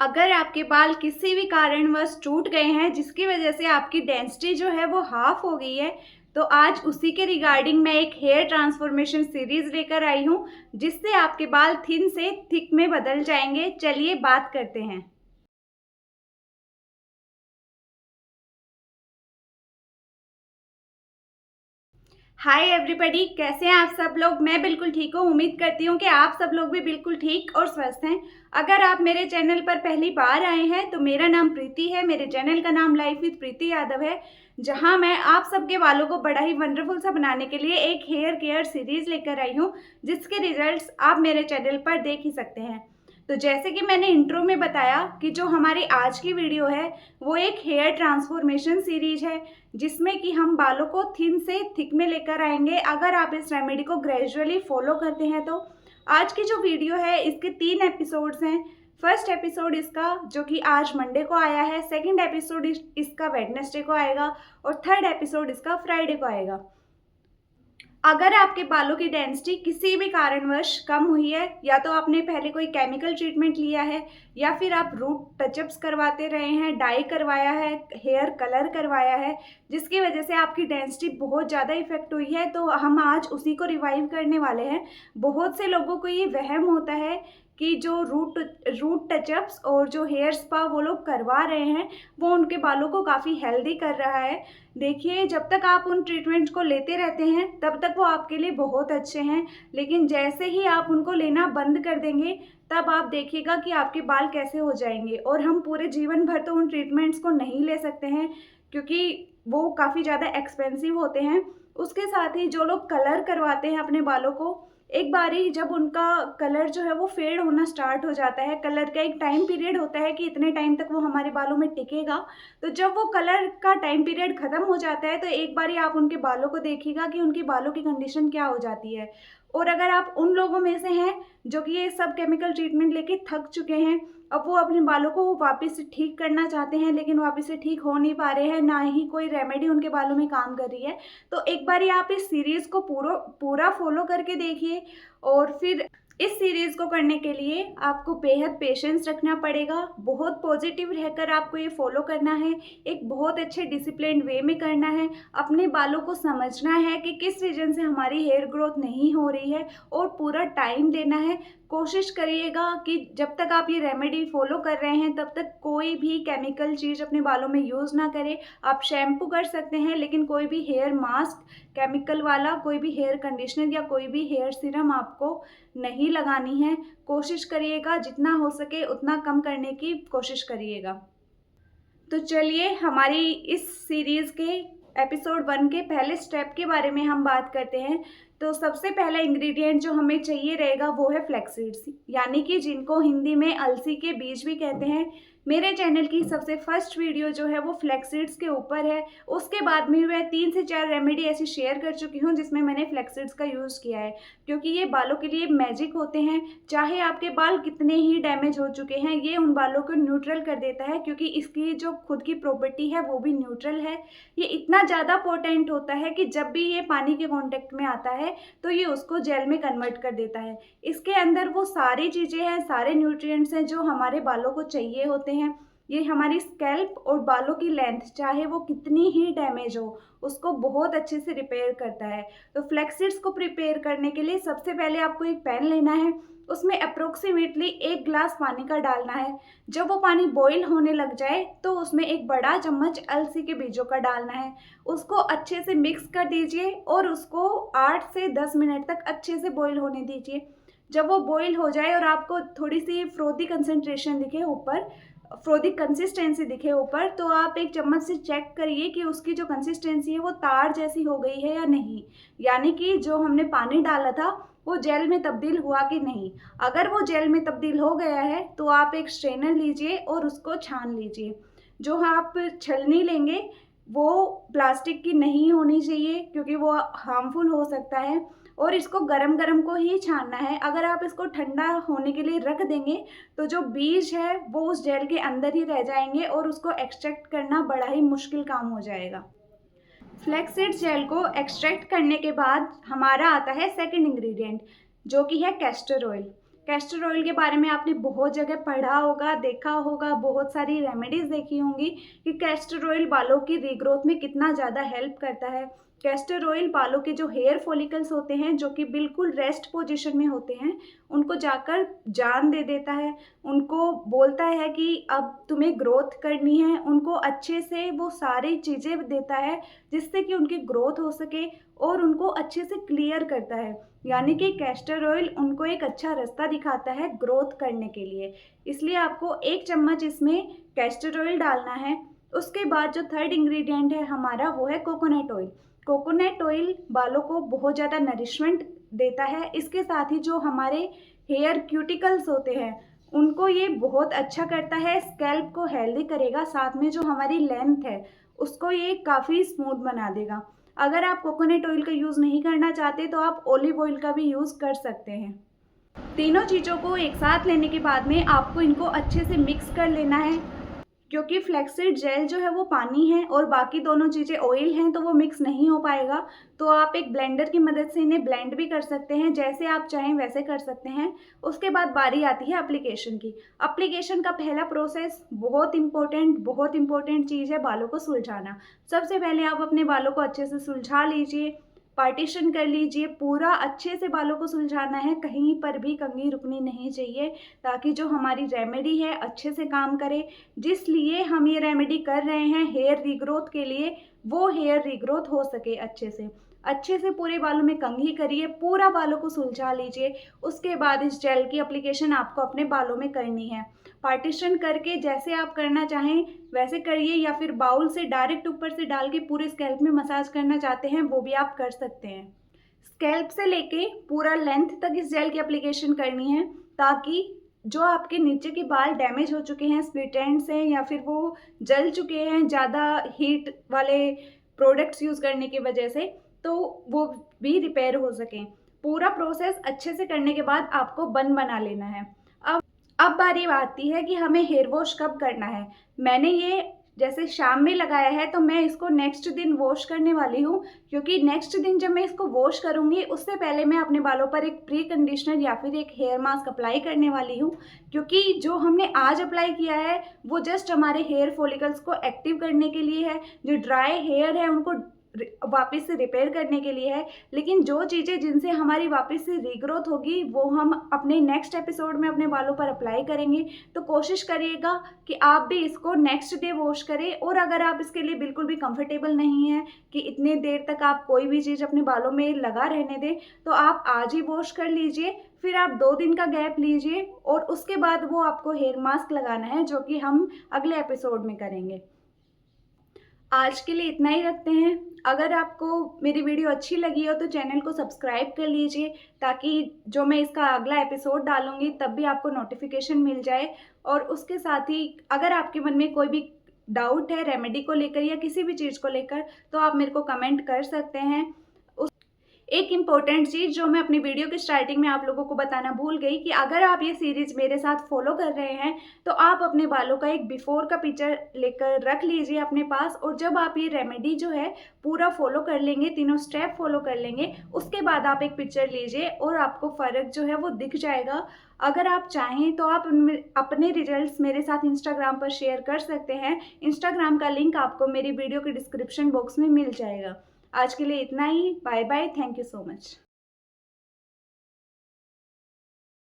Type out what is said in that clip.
अगर आपके बाल किसी भी कारणवश टूट गए हैं जिसकी वजह से आपकी डेंसिटी जो है वो हाफ हो गई है, तो आज उसी के रिगार्डिंग मैं एक हेयर ट्रांसफॉर्मेशन सीरीज लेकर आई हूँ जिससे आपके बाल थिन से थिक में बदल जाएंगे। चलिए बात करते हैं। हाय एवरीबॉडी, कैसे हैं आप सब लोग। मैं बिल्कुल ठीक हूँ। उम्मीद करती हूँ कि आप सब लोग भी बिल्कुल ठीक और स्वस्थ हैं। अगर आप मेरे चैनल पर पहली बार आए हैं तो मेरा नाम प्रीति है। मेरे चैनल का नाम लाइफ विद प्रीति यादव है, जहां मैं आप सबके बालों को बड़ा ही वंडरफुल सा बनाने के लिए एक हेयर केयर सीरीज लेकर आई हूँ, जिसके रिजल्ट्स आप मेरे चैनल पर देख ही सकते हैं। तो जैसे कि मैंने इंट्रो में बताया कि जो हमारी आज की वीडियो है वो एक हेयर ट्रांसफॉर्मेशन सीरीज है, जिसमें कि हम बालों को थिन से थिक में लेकर आएंगे अगर आप इस रेमेडी को ग्रेजुअली फॉलो करते हैं तो। आज की जो वीडियो है इसके 3 एपिसोड्स हैं। फर्स्ट एपिसोड इसका जो कि आज मंडे को आया है, सेकंड एपिसोड इसका वेडनेसडे को आएगा और थर्ड एपिसोड इसका फ्राइडे को आएगा। अगर आपके बालों की डेंसिटी किसी भी कारणवश कम हुई है, या तो आपने पहले कोई केमिकल ट्रीटमेंट लिया है या फिर आप रूट टचअप्स करवाते रहे हैं, डाई करवाया है, हेयर कलर करवाया है, जिसकी वजह से आपकी डेंसिटी बहुत ज़्यादा इफेक्ट हुई है, तो हम आज उसी को रिवाइव करने वाले हैं। बहुत से लोगों को ये वहम होता है कि जो रूट टचअप्स और जो हेयर स्पा वो लोग करवा रहे हैं वो उनके बालों को काफ़ी हेल्दी कर रहा है। देखिए, जब तक आप उन ट्रीटमेंट्स को लेते रहते हैं तब तक वो आपके लिए बहुत अच्छे हैं, लेकिन जैसे ही आप उनको लेना बंद कर देंगे तब आप देखिएगा कि आपके बाल कैसे हो जाएंगे। और हम पूरे जीवन भर तो उन ट्रीटमेंट्स को नहीं ले सकते हैं क्योंकि वो काफ़ी ज़्यादा एक्सपेंसिव होते हैं। उसके साथ ही जो लोग कलर करवाते हैं अपने बालों को, एक बारी जब उनका कलर जो है वो फेड होना स्टार्ट हो जाता है, कलर का एक टाइम पीरियड होता है कि इतने टाइम तक वो हमारे बालों में टिकेगा, तो जब वो कलर का टाइम पीरियड ख़त्म हो जाता है तो एक बारी आप उनके बालों को देखिएगा कि उनके बालों की कंडीशन क्या हो जाती है। और अगर आप उन लोगों में से हैं जो कि ये सब केमिकल ट्रीटमेंट लेके थक चुके हैं, अब वो अपने बालों को वापस से ठीक करना चाहते हैं लेकिन वापस से ठीक हो नहीं पा रहे हैं, ना ही कोई रेमेडी उनके बालों में काम कर रही है, तो एक बारी आप इस सीरीज़ को पूरा फॉलो करके देखिए। और फिर इस सीरीज़ को करने के लिए आपको बेहद पेशेंस रखना पड़ेगा, बहुत पॉजिटिव रहकर आपको ये फॉलो करना है, एक बहुत अच्छे डिसिप्लिन वे में करना है, अपने बालों को समझना है कि किस रीज़न से हमारी हेयर ग्रोथ नहीं हो रही है और पूरा टाइम देना है। कोशिश करिएगा कि जब तक आप ये रेमेडी फॉलो कर रहे हैं तब तक कोई भी केमिकल चीज़ अपने बालों में यूज़ ना करें। आप शैम्पू कर सकते हैं लेकिन कोई भी हेयर मास्क केमिकल वाला, कोई भी हेयर कंडीशनर या कोई भी हेयर सीरम आपको नहीं लगानी है। कोशिश करिएगा जितना हो सके उतना कम करने की कोशिश करिएगा। तो चलिए हमारी इस सीरीज़ के एपिसोड 1 के पहले स्टेप के बारे में हम बात करते हैं। तो सबसे पहला इंग्रेडिएंट जो हमें चाहिए रहेगा वो है फ्लैक्स सीड्स, यानी कि जिनको हिंदी में अलसी के बीज भी कहते हैं। मेरे चैनल की सबसे फर्स्ट वीडियो जो है वो फ्लैक्स सीड्स के ऊपर है। उसके बाद में मैं 3 से 4 रेमेडी ऐसी शेयर कर चुकी हूँ जिसमें मैंने फ्लैक्स सीड्स का यूज़ किया है, क्योंकि ये बालों के लिए मैजिक होते हैं। चाहे आपके बाल कितने ही डैमेज हो चुके हैं, ये उन बालों को न्यूट्रल कर देता है, क्योंकि इसकी जो खुद की प्रॉपर्टी है वो भी न्यूट्रल है। ये इतना ज़्यादा पोटेंट होता है कि जब भी ये पानी के कांटेक्ट में आता है तो ये उसको जेल में कन्वर्ट कर देता है। इसके अंदर वो सारी चीज़ें हैं, सारे न्यूट्रिएंट्स हैं जो हमारे बालों को चाहिए होते हैं। ये हमारी स्कैल्प और बालों की लेंथ चाहे वो कितनी ही डैमेज हो उसको बहुत अच्छे से रिपेयर करता है। तो फ्लैक्स सीड्स को प्रिपेयर करने के लिए सबसे पहले आपको एक पैन लेना है, उसमें अप्रोक्सीमेटली 1 गिलास पानी का डालना है। जब वो पानी बॉईल होने लग जाए तो उसमें एक बड़ा चम्मच अलसी के बीजों का डालना है। उसको अच्छे से मिक्स कर दीजिए और उसको 8 से 10 मिनट तक अच्छे से बॉईल होने दीजिए। जब वो बॉईल हो जाए और आपको थोड़ी सी फ्रोदी कंसंट्रेशन दिखे ऊपर, फ्रोदी कंसिस्टेंसी दिखे ऊपर, तो आप एक चम्मच से चेक करिए कि उसकी जो कंसिस्टेंसी है वो तार जैसी हो गई है या नहीं, यानी कि जो हमने पानी डाला था वो जेल में तब्दील हुआ कि नहीं। अगर वो जेल में तब्दील हो गया है तो आप एक स्ट्रेनर लीजिए और उसको छान लीजिए। जो आप छलनी लेंगे वो प्लास्टिक की नहीं होनी चाहिए क्योंकि वो हार्मफुल हो सकता है, और इसको गरम गरम को ही छानना है। अगर आप इसको ठंडा होने के लिए रख देंगे तो जो बीज है वो उस जेल के अंदर ही रह जाएंगे और उसको एक्सट्रैक्ट करना बड़ा ही मुश्किल काम हो जाएगा। फ्लैक्स सीड्स जेल को एक्सट्रैक्ट करने के बाद हमारा आता है सेकंड इंग्रेडिएंट, जो कि है कैस्टर ऑयल। कैस्टर ऑयल के बारे में आपने बहुत जगह पढ़ा होगा, देखा होगा, बहुत सारी रेमेडीज़ देखी होंगी कि कैस्टर ऑयल बालों की रीग्रोथ में कितना ज़्यादा हेल्प करता है। कैस्टर ऑयल बालों के जो हेयर फॉलिकल्स होते हैं, जो कि बिल्कुल रेस्ट पोजीशन में होते हैं, उनको जाकर जान दे देता है। उनको बोलता है कि अब तुम्हें ग्रोथ करनी है। उनको अच्छे से वो सारी चीज़ें देता है जिससे कि उनकी ग्रोथ हो सके और उनको अच्छे से क्लियर करता है। यानी कि कैस्टर ऑयल उनको एक अच्छा रास्ता दिखाता है ग्रोथ करने के लिए। इसलिए आपको 1 चम्मच इसमें कैस्टर ऑयल डालना है। उसके बाद जो थर्ड इंग्रेडिएंट है हमारा, वो है कोकोनट ऑयल। कोकोनट ऑयल बालों को बहुत ज़्यादा नरिशमेंट देता है। इसके साथ ही जो हमारे हेयर क्यूटिकल्स होते हैं उनको ये बहुत अच्छा करता है, स्कैल्प को हेल्दी करेगा, साथ में जो हमारी लेंथ है उसको ये काफ़ी स्मूथ बना देगा। अगर आप कोकोनट ऑयल का यूज़ नहीं करना चाहते तो आप ऑलिव ऑयल का भी यूज़ कर सकते हैं। तीनों चीज़ों को एक साथ लेने के बाद में आपको इनको अच्छे से मिक्स कर लेना है, क्योंकि फ्लैक्सीड जेल जो है वो पानी है और बाकी दोनों चीज़ें ऑयल हैं, तो वो मिक्स नहीं हो पाएगा। तो आप एक ब्लेंडर की मदद से इन्हें ब्लेंड भी कर सकते हैं, जैसे आप चाहें वैसे कर सकते हैं। उसके बाद बारी आती है एप्लीकेशन की। एप्लीकेशन का पहला प्रोसेस बहुत इंपॉर्टेंट चीज़ है बालों को सुलझाना। सबसे पहले आप अपने बालों को अच्छे से सुलझा लीजिए, पार्टीशन कर लीजिए। पूरा अच्छे से बालों को सुलझाना है, कहीं पर भी कंघी रुकनी नहीं चाहिए, ताकि जो हमारी रेमेडी है अच्छे से काम करे। जिस लिए हम ये रेमेडी कर रहे हैं हेयर रीग्रोथ के लिए, वो हेयर रीग्रोथ हो सके अच्छे से पूरे बालों में कंघी करिए, पूरा बालों को सुलझा लीजिए। उसके बाद इस जेल की एप्लीकेशन आपको अपने बालों में करनी है। पार्टीशन करके जैसे आप करना चाहें वैसे करिए, या फिर बाउल से डायरेक्ट ऊपर से डाल के पूरे स्कैल्प में मसाज करना चाहते हैं वो भी आप कर सकते हैं। स्कैल्प से लेके पूरा लेंथ तक इस जेल की एप्लीकेशन करनी है, ताकि जो आपके नीचे के बाल डैमेज हो चुके हैं स्प्लिट एंड्स हैं, या फिर वो जल चुके हैं ज़्यादा हीट वाले प्रोडक्ट्स यूज़ करने की वजह से, तो वो भी रिपेयर हो सकें। पूरा प्रोसेस अच्छे से करने के बाद आपको बन बना लेना है। अब बारी आती है कि हमें हेयर वॉश कब करना है। मैंने ये जैसे शाम में लगाया है, तो मैं इसको नेक्स्ट दिन वॉश करने वाली हूँ, क्योंकि नेक्स्ट दिन जब मैं इसको वॉश करूँगी उससे पहले मैं अपने बालों पर एक प्री कंडीशनर या फिर एक हेयर मास्क अप्लाई करने वाली हूँ। क्योंकि जो हमने आज अप्लाई किया है वो जस्ट हमारे हेयर फॉलिकल्स को एक्टिव करने के लिए है, जो ड्राई हेयर है उनको वापस से रिपेयर करने के लिए है। लेकिन जो चीज़ें जिनसे हमारी वापस से रीग्रोथ होगी वो हम अपने नेक्स्ट एपिसोड में अपने बालों पर अप्लाई करेंगे। तो कोशिश करिएगा कि आप भी इसको नेक्स्ट डे वॉश करें। और अगर आप इसके लिए बिल्कुल भी कंफर्टेबल नहीं हैं कि इतने देर तक आप कोई भी चीज़ अपने बालों में लगा रहने दें, तो आप आज ही वॉश कर लीजिए। फिर आप 2 दिन का गैप लीजिए और उसके बाद वो आपको हेयर मास्क लगाना है, जो कि हम अगले एपिसोड में करेंगे। आज के लिए इतना ही रखते हैं। अगर आपको मेरी वीडियो अच्छी लगी हो तो चैनल को सब्सक्राइब कर लीजिए, ताकि जो मैं इसका अगला एपिसोड डालूंगी तब भी आपको नोटिफिकेशन मिल जाए। और उसके साथ ही अगर आपके मन में कोई भी डाउट है रेमेडी को लेकर या किसी भी चीज़ को लेकर, तो आप मेरे को कमेंट कर सकते हैं। एक इम्पॉर्टेंट चीज़ जो मैं अपनी वीडियो की स्टार्टिंग में आप लोगों को बताना भूल गई, कि अगर आप ये सीरीज़ मेरे साथ फॉलो कर रहे हैं तो आप अपने बालों का एक बिफोर का पिक्चर लेकर रख लीजिए अपने पास। और जब आप ये रेमेडी जो है पूरा फॉलो कर लेंगे, तीनों स्टेप फॉलो कर लेंगे, उसके बाद आप एक पिक्चर लीजिए और आपको फ़र्क जो है वो दिख जाएगा। अगर आप चाहें तो आप अपने रिजल्ट्स मेरे साथ इंस्टाग्राम पर शेयर कर सकते हैं। इंस्टाग्राम का लिंक आपको मेरी वीडियो के डिस्क्रिप्शन बॉक्स में मिल जाएगा। आज के लिए इतना ही। Bye bye. Thank you so much.